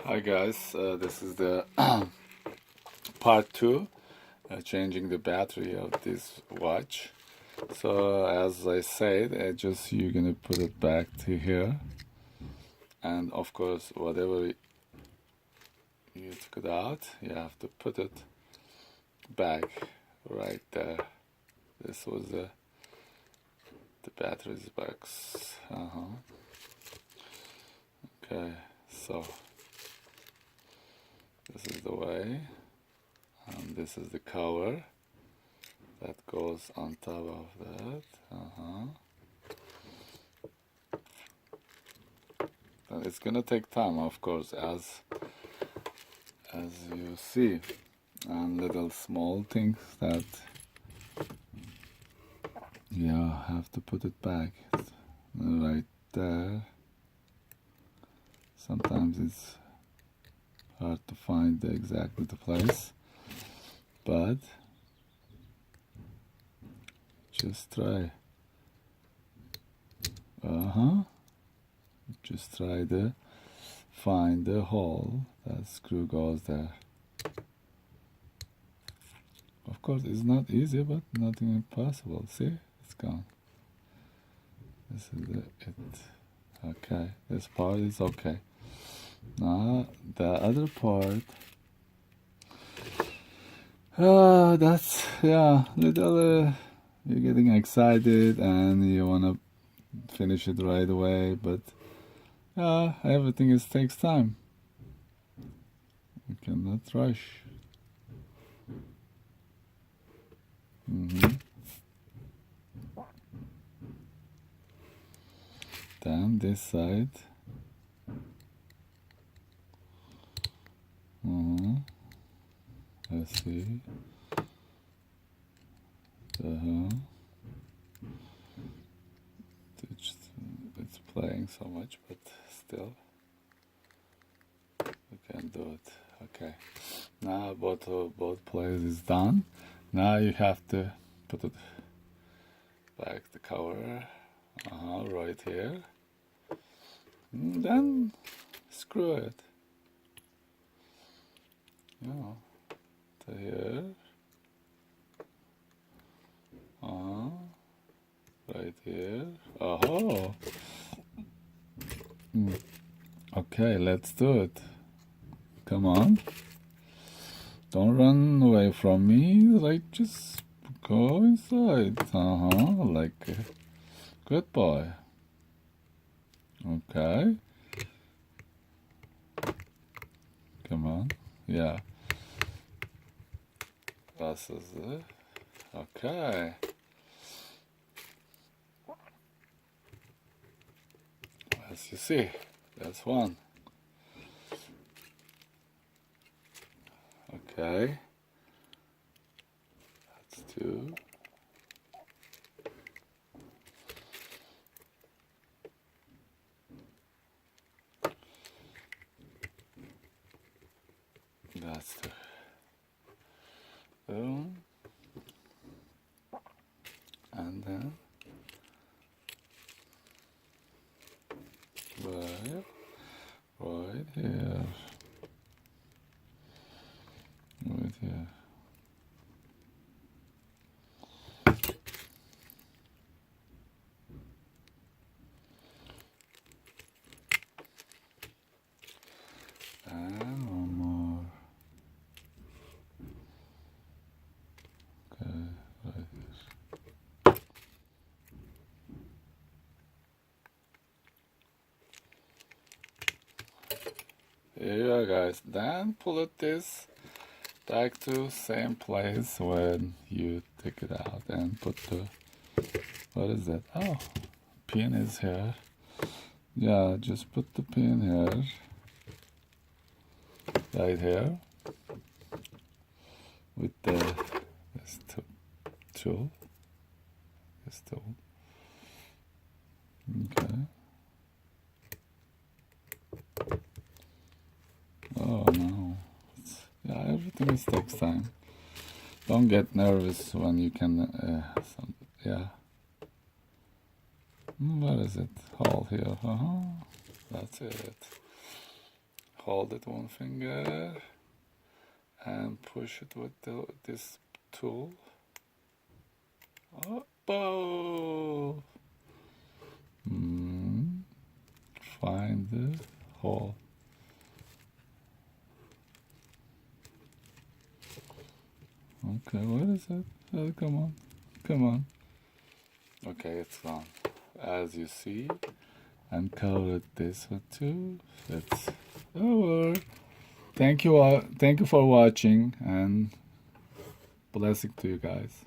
Hi guys, this is the part two, changing the battery of this watch. So as I said, just you're gonna put it back to here, and of course whatever you took it out, you have to put it back right there. This was the batteries box. Okay, so this is the way, and this is the cover that goes on top of that. And it's gonna take time, of course, as you see, and little small things that you have to put it back right there. Sometimes it's hard to find exactly the place, but just try. Just try to find the hole that screw goes there. Of course, it's not easy, but nothing impossible. See, it's gone. This is it. Okay, this part is okay. Now the other part. That's little. You're getting excited and you wanna finish it right away, but everything takes time. You cannot rush. Then this side. Let's see. It's playing so much, but still we can do it. Okay. Now both plays is done. Now you have to put it back the cover. Right here. And then screw it. To here. Right here. Oh. Okay, let's do it. Come on. Don't run away from me. Like, just go inside. Like a good boy. Okay. Come on. Yeah. This is it. Okay. As you see, that's one. Okay. That's two. That's two. Boom. And then right here. Right here. And one more. Okay, right here. Here you are, guys. Then pull it this back to same place when you take it out and put the, what is that? Oh, pin is here. Yeah, just put the pin here, right here, with this tool, this tool. Okay. Oh no. Everything takes time. Don't get nervous when you can. What is it? Hole here. That's it. hold it one finger and push it with this tool. Oh, find the hole. Okay, what is it? Oh, come on, come on. Okay, it's gone. As you see, uncovered this one too. It's over. Thank you all. Thank you for watching, and blessing to you guys.